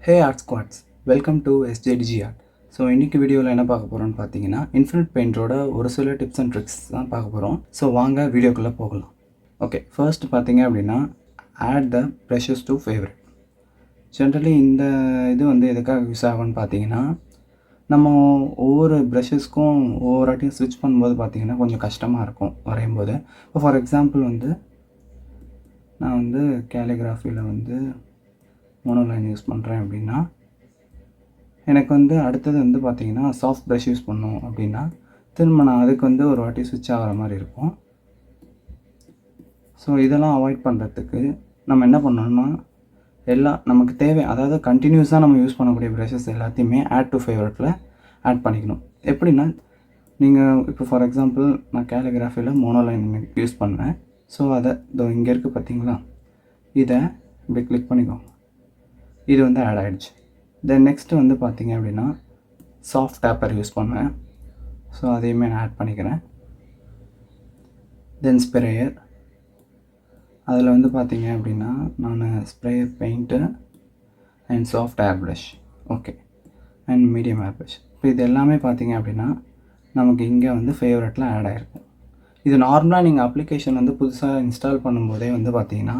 Hey Art Squads, welcome to SJDG Art. So இன்றைக்கி வீடியோவில் என்ன பார்க்க போகிறோம்னு பார்த்தீங்கன்னா இன்ஃபினிட் பெயிண்டரோட ஒரு சில டிப்ஸ் அண்ட் ட்ரிக்ஸ் தான் பார்க்க போகிறோம். ஸோ வாங்க வீடியோக்குள்ளே போகலாம். ஓகே, ஃபர்ஸ்ட் பார்த்தீங்க அப்படின்னா add the brushes to favourite. Generally இந்த இது எதுக்காக யூஸ் ஆகும்னு பார்த்தீங்கன்னா நம்ம ஒவ்வொரு ப்ரஷஸ்க்கும் ஒவ்வொரு வாட்டியும் ஸ்விட்ச் பண்ணும்போது பார்த்தீங்கன்னா கொஞ்சம் கஷ்டமாக இருக்கும் வரையும்போது. இப்போ ஃபார் எக்ஸாம்பிள் நான் கேலிகிராஃபியில் மோனோலைன் யூஸ் பண்ணுறேன் அப்படின்னா எனக்கு அடுத்தது பார்த்திங்கன்னா சாஃப்ட் ப்ரஷ் யூஸ் பண்ணோம் அப்படின்னா திரும்ப நான் அதுக்கு ஒரு வாட்டி ஸ்விட்ச் ஆகிற மாதிரி இருக்கும். ஸோ இதெல்லாம் அவாய்ட் பண்ணுறதுக்கு நம்ம என்ன பண்ணோம்னா எல்லாம் நமக்கு தேவை, அதாவது கண்டினியூஸாக நம்ம யூஸ் பண்ணக்கூடிய ப்ரஷஸ் எல்லாத்தையுமே ஆட் டு ஃபேவரட்டில் ஆட் பண்ணிக்கணும். எப்படின்னா நீங்கள் இப்போ ஃபார் எக்ஸாம்பிள் நான் கேலிகிராஃபியில் மோனோலைன் யூஸ் பண்ணேன். ஸோ அதை இங்கே இருக்குது பார்த்தீங்களா, இதை இப்படி கிளிக் பண்ணிக்கோங்க. இது ஆட் ஆகிடுச்சு. தென் நெக்ஸ்ட்டு பார்த்தீங்க அப்படின்னா சாஃப்ட் டேப்பர் யூஸ் பண்ணுவேன். ஸோ அதையுமே நான் ஆட் பண்ணிக்கிறேன். தென் ஸ்ப்ரேயர், அதில் பார்த்தீங்க அப்படின்னா நான் sprayer paint and soft air brush, okay, and medium air brush. இப்போ இது எல்லாமே பார்த்தீங்க அப்படின்னா நமக்கு இங்கே ஃபேவரட்டில் ஆட் ஆகிருக்கும். இது நார்மலாக நீங்கள் அப்ளிகேஷன் புதுசாக இன்ஸ்டால் பண்ணும்போதே பார்த்தீங்கன்னா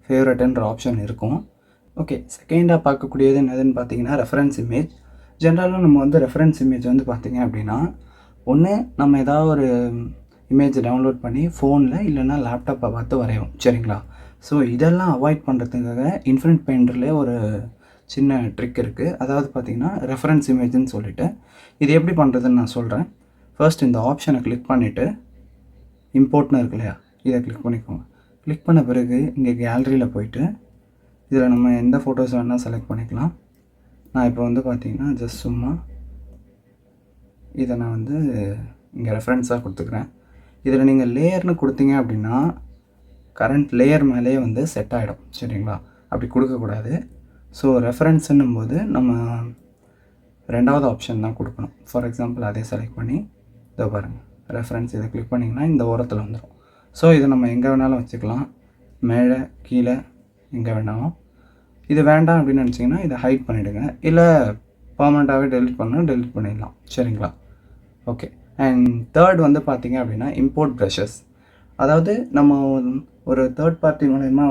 ஃபேவரட்டுன்ற ஆப்ஷன் இருக்கும். ஓகே, செகண்டாக பார்க்கக்கூடியது என்னதுன்னு பார்த்தீங்கன்னா ரெஃபரன்ஸ் இமேஜ். ஜென்ரலாக நம்ம ரெஃபரன்ஸ் இமேஜ் பார்த்தீங்க அப்படின்னா ஒன்று நம்ம ஏதாவது ஒரு இமேஜ் டவுன்லோட் பண்ணி ஃபோனில் இல்லைன்னா லேப்டாப்பை பார்த்து வரைவோம், சரிங்களா. ஸோ இதெல்லாம் அவாய்ட் பண்ணுறதுக்காக இன்ஃபினிட் பெயிண்டர்லேயே ஒரு சின்ன ட்ரிக் இருக்குது. அதாவது பார்த்திங்கன்னா ரெஃபரன்ஸ் இமேஜ்னு சொல்லிவிட்டு இது எப்படி பண்ணுறதுன்னு நான் சொல்கிறேன். ஃபர்ஸ்ட் இந்த ஆப்ஷனை கிளிக் பண்ணிவிட்டு இம்போர்ட்னு இருக்கு இல்லையா, இதை கிளிக் பண்ணிக்கோங்க. கிளிக் பண்ண பிறகு இங்கே கேலரியில் போயிட்டு இதில் நம்ம எந்த ஃபோட்டோஸ் வேணால் செலக்ட் பண்ணிக்கலாம். நான் இப்போ பார்த்தீங்கன்னா ஜஸ்ட் சும்மா இதை நான் இங்கே ரெஃபரன்ஸாக கொடுத்துக்கிறேன். இதில் நீங்கள் லேயர்னு கொடுத்தீங்க அப்படின்னா கரண்ட் லேயர் மேலேயே செட் ஆகிடும், சரிங்களா. அப்படி கொடுக்கக்கூடாது. ஸோ ரெஃபரன்ஸுன்னும் போது நம்ம ரெண்டாவது ஆப்ஷன் தான் கொடுக்கணும். ஃபார் எக்ஸாம்பிள் அதே செலக்ட் பண்ணி இதோ பாருங்கள் ரெஃபரன்ஸ், இதை கிளிக் பண்ணிங்கன்னா இந்த ஓரத்தில் வந்துடும். ஸோ இதை நம்ம எங்கே வேணாலும் வச்சுக்கலாம், மேலே கீழே எங்கே வேணாலும். இது வேண்டாம் அப்படின்னு நினச்சிங்கன்னா இதை ஹைட் பண்ணிவிடுங்க, இல்லை பர்மனெண்ட்டாகவே டெலிட் பண்ணிடலாம், சரிங்களா. ஓகே, அண்ட் தேர்ட் பார்த்தீங்க அப்படின்னா இம்போர்ட் ப்ரஷஸ். அதாவது நம்ம ஒரு தேர்ட் பார்ட்டி மூலயமா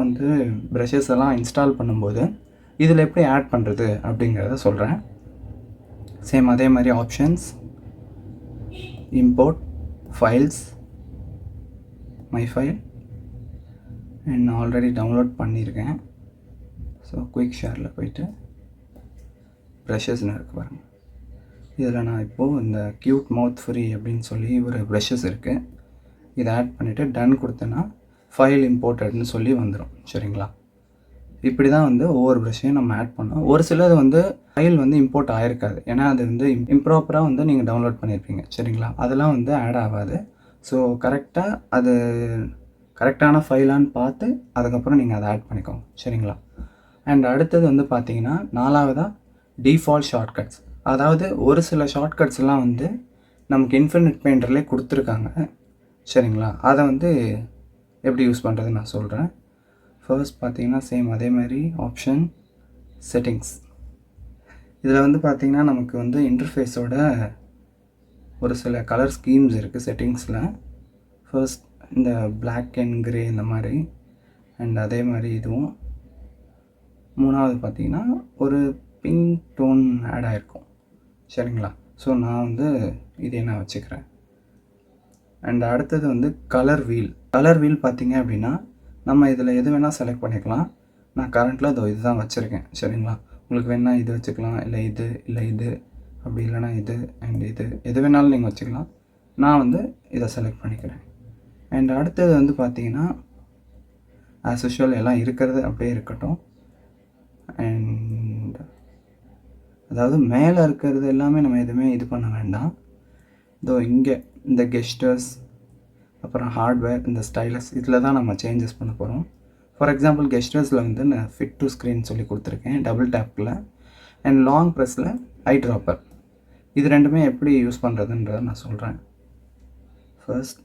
ப்ரஷஸ் எல்லாம் இன்ஸ்டால் பண்ணும்போது இதில் எப்படி ஆட் பண்ணுறது அப்படிங்கிறத சொல்கிறேன். சேம் அதே மாதிரி options, import, files, my file, and நான் ஆல்ரெடி டவுன்லோட் பண்ணியிருக்கேன். ஸோ குயிக் ஷேரில் போய்ட்டு ப்ரஷஸ்னு இருக்குது பாருங்கள். இதில் நான் இப்போது இந்த க்யூட் மவுத் ஃப்ரீ அப்படின்னு சொல்லி ஒரு ப்ரஷஸ் இருக்குது. இதை ஆட் பண்ணிவிட்டு டன் கொடுத்தேன்னா ஃபைல் இம்போர்ட்டட்னு சொல்லி வந்துடும், சரிங்களா. இப்படி தான் ஒவ்வொரு ப்ரஷ்ஷையும் நம்ம ஆட் பண்ணோம். ஒரு சிலது ஃபைல் இம்போர்ட் ஆகிருக்காது, ஏன்னா அது இம்ப்ராப்பராக நீங்கள் டவுன்லோட் பண்ணியிருப்பீங்க, சரிங்களா. அதெல்லாம் ஆட் ஆகாது. ஸோ கரெக்டாக அது கரெக்டான ஃபைலான்னு பார்த்து அதுக்கப்புறம் நீங்கள் அதை ஆட் பண்ணிக்கோங்க, சரிங்களா. அண்ட் அடுத்தது பார்த்தீங்கன்னா நாலாவதாக டிஃபால்ட் ஷார்ட்கட்ஸ். அதாவது ஒரு சில ஷார்ட்கட்ஸ்லாம் நமக்கு இன்ஃபினிட் பெயிண்டர்லேயே கொடுத்துருக்காங்க, சரிங்களா. அதை எப்படி யூஸ் பண்ணுறதுன்னு நான் சொல்கிறேன். ஃபர்ஸ்ட் பார்த்தீங்கன்னா சேம் அதே மாதிரி ஆப்ஷன், செட்டிங்ஸ். இதில் பார்த்தீங்கன்னா நமக்கு இன்டர்ஃபேஸோட ஒரு சில கலர் ஸ்கீம்ஸ் இருக்குது செட்டிங்ஸில். ஃபர்ஸ்ட் இந்த பிளாக் அண்ட் கிரே இந்த மாதிரி, அண்ட் அதே மாதிரி இதுவும். மூணாவது பார்த்திங்கன்னா ஒரு பிங்க் டோன் ஆட் ஆகிருக்கும், சரிங்களா. ஸோ நான் இதே நான் வச்சுக்கிறேன். அண்ட் அடுத்தது கலர் வீல். கலர் வீல் பார்த்திங்க அப்படின்னா நம்ம இதில் எது வேணால் செலக்ட் பண்ணிக்கலாம். நான் கரண்ட்டில் இது தான் வச்சுருக்கேன், சரிங்களா. உங்களுக்கு வேணால் இது வச்சுக்கலாம், இல்லை இது அப்படி இல்லைனா இது அண்ட் இது எது வேணாலும் நீங்கள் வச்சுக்கலாம். நான் இதை செலக்ட் பண்ணிக்கிறேன். அண்ட் அடுத்தது பார்த்திங்கன்னா ஆஸ் யூஷுவல் எல்லாம் இருக்கிறது அப்படியே இருக்கட்டும். அண்ட் அதாவது மேலே இருக்கிறது எல்லாமே நம்ம எதுவுமே இது பண்ண வேண்டாம். இங்கே இந்த கெஸ்டர்ஸ், அப்புறம் ஹார்ட்வேர், இந்த ஸ்டைலஸ், இதில் தான் நம்ம சேஞ்சஸ் பண்ண போகிறோம். ஃபார் எக்ஸாம்பிள் கெஸ்டர்ஸில் நான் ஃபிட் டு ஸ்க்ரீன் சொல்லி கொடுத்துருக்கேன் டபுள் டேப்பில். அண்ட் லாங் ப்ரெஸ்ஸில் ஐ ட்ராப்பர். இது ரெண்டுமே எப்படி யூஸ் பண்ணுறதுன்றதை நான் சொல்கிறேன். ஃபர்ஸ்ட்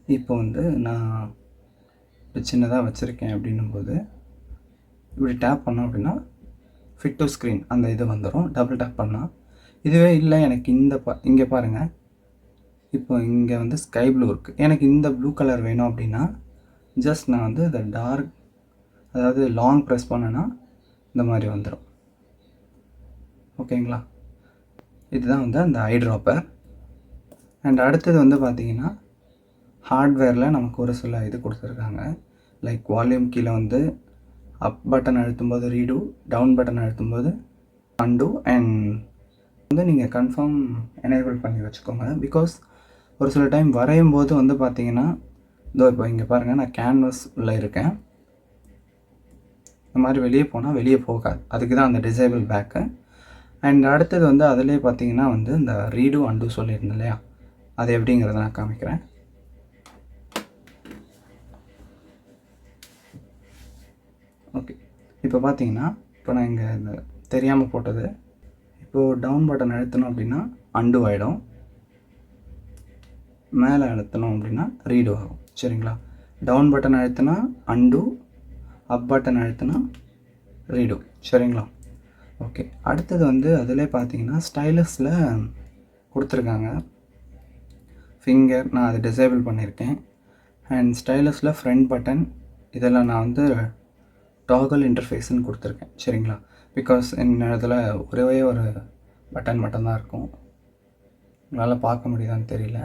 இப்போ நான் சின்னதாக வச்சுருக்கேன் அப்படின்னும்போது இப்படி டேப் பண்ணோம் அப்படின்னா ஃபிட் டு ஸ்க்ரீன் அந்த இது வந்துடும் டபுள் டேப் பண்ணால். இதுவே இல்லை எனக்கு இங்கே பாருங்கள், இப்போ இங்கே வந்து ஸ்கை ப்ளூ இருக்குது, எனக்கு இந்த ப்ளூ கலர் வேணும் அப்படின்னா ஜஸ்ட் நான் வந்து இதை டார்க், அதாவது லாங் ப்ரெஸ் பண்ணேன்னா இந்த மாதிரி வந்துடும். ஓகேங்களா, இதுதான் வந்து அந்த ஐ ட்ராப்பர். அண்ட் அடுத்தது வந்து பார்த்திங்கன்னா ஹார்ட்வேரில் நமக்கு ஒரு சில இது கொடுத்துருக்காங்க. லைக் வால்யூம் கீழே வந்து அப் பட்டன் அழுத்தும்போது ரீடு, டவுன் பட்டன் அழுத்தும்போது அண்டு. அண்ட் வந்து நீங்கள் கன்ஃபார்ம் எனேபிள் பண்ணி வச்சுக்கோங்க. பிகாஸ் ஒரு சில டைம் வரையும் போது வந்து பார்த்திங்கன்னா இதோ இப்போ இங்கே பாருங்கள், நான் கேன்வஸ் உள்ளே இருக்கேன், இந்த மாதிரி வெளியே போனால் வெளியே போகாது, அதுக்கு தான் அந்த டிசேபிள் பேக்கு. அண்ட் அடுத்தது வந்து அதிலே பார்த்திங்கன்னா வந்து இந்த ரீடு அண்டு சொல்லியிருந்தேன் இல்லையா, அது எப்படிங்கிறத நான் காமிக்கிறேன். ஓகே, இப்போ பார்த்தீங்கன்னா இப்போ நான் இங்கே இந்த தெரியாமல் போட்டது, இப்போது டவுன் பட்டன் அழுத்தணும் அப்படின்னா அண்டு ஆகிடும், மேலே அழுத்தணும் அப்படின்னா ரீடு ஆகும். சரிங்களா, டவுன் பட்டன் அழுத்தினா அண்டு, அப் பட்டன் அழுத்தினா ரீடு. சரிங்களா, ஓகே. அடுத்தது வந்து அதிலே பார்த்தீங்கன்னா ஸ்டைலஸில் கொடுத்துருக்காங்க ஃபிங்கர், நான் அதை டிசேபிள் பண்ணியிருக்கேன். அண்ட் ஸ்டைலஸில் ஃப்ரண்ட் பட்டன் இதெல்லாம் நான் வந்து டாகல் இன்டர்ஃபேஸ்ன்னு கொடுத்துருக்கேன். சரிங்களா, பிகாஸ் என்ன இதில் ஒரே ஒரு பட்டன் மட்டும்தான் இருக்கும், உங்களால் பார்க்க முடியுதான்னு தெரியல.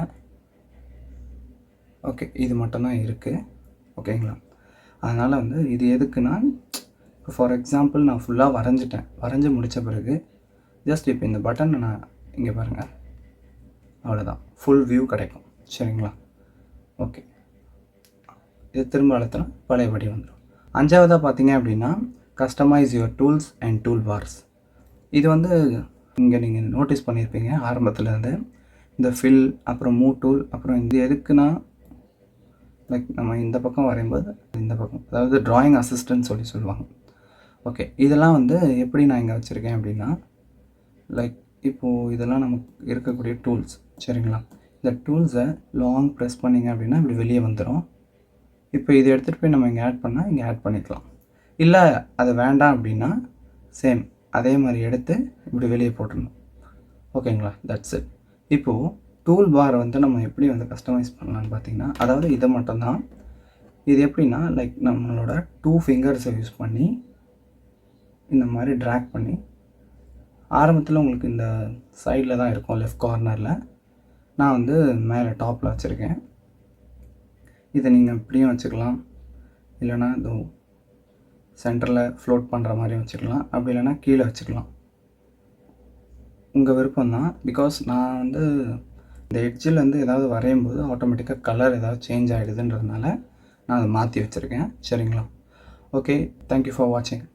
ஓகே, இது மட்டும்தான் இருக்குது. ஓகேங்களா, அதனால் வந்து இது எதுக்குன்னா, இப்போ ஃபார் எக்ஸாம்பிள் நான் ஃபுல்லாக வரைஞ்சி முடித்த பிறகு ஜஸ்ட் இப்போ இந்த பட்டனை நான் இங்கே பாருங்கள், அவ்வளோதான், ஃபுல் வியூ கிடைக்கும். சரிங்களா, ஓகே. இது திரும்ப அழுத்தினா பழையபடி வந்துடும். அஞ்சாவதாக பார்த்தீங்க அப்படின்னா customise your tools and tool bars. இது வந்து இங்கே நீங்கள் நோட்டீஸ் பண்ணியிருப்பீங்க ஆரம்பத்துலேருந்து, இந்த ஃபில், அப்புறம் மூவ் டூல், அப்புறம் இது எதுக்குன்னா லைக் நம்ம இந்த பக்கம் வரையும்போது இந்த பக்கம், அதாவது ட்ராயிங் அசிஸ்டன்ட் சொல்லுவாங்க. ஓகே, இதெல்லாம் வந்து எப்படி நான் இங்கே வச்சுருக்கேன் அப்படின்னா, லைக் இப்போது இதெல்லாம் நமக்கு இருக்கக்கூடிய டூல்ஸ். சரிங்களா, இந்த டூல்ஸை லாங் ப்ரெஸ் பண்ணிங்க அப்படின்னா இப்படி வெளியே வந்துடும். இப்போ இதை எடுத்துகிட்டு போய் நம்ம இங்கே ஆட் பண்ணால் இங்கே ஆட் பண்ணிக்கலாம். இல்லை அது வேண்டாம் அப்படின்னா சேம் அதே மாதிரி எடுத்து இப்படி வெளியே போட்டுடணும். ஓகேங்களா, தட்ஸ் இட். இப்போது டூல் பார் வந்து நம்ம எப்படி வந்து கஸ்டமைஸ் பண்ணலான்னு பார்த்தீங்கன்னா, அதாவது இதை மட்டும்தான். இது எப்படின்னா லைக் நம்மளோட 2 ஃபிங்கர்ஸை யூஸ் பண்ணி இந்த மாதிரி ட்ராக் பண்ணி, ஆரம்பத்தில் உங்களுக்கு இந்த சைடில் தான் இருக்கும் லெஃப்ட் கார்னரில், நான் வந்து மேலே டாப்பில் வச்சுருக்கேன். இதை நீங்கள் இப்படியும் வச்சுக்கலாம், இல்லைனா இதோ சென்டரில் ஃப்ளோட் பண்ணுற மாதிரியும் வச்சுக்கலாம், அப்படி இல்லைனா கீழே வச்சுக்கலாம், உங்கள் விருப்பம் தான். பிகாஸ் நான் வந்து இந்த எட்ஜில் வந்து ஏதாவது வரையும் போது ஆட்டோமேட்டிக்காக கலர் ஏதாவது சேஞ்ச் ஆகிடுதுன்றதுனால நான் அதை மாற்றி வச்சுருக்கேன். சரிங்களா, ஓகே, தேங்க்யூ ஃபார் வாட்சிங்.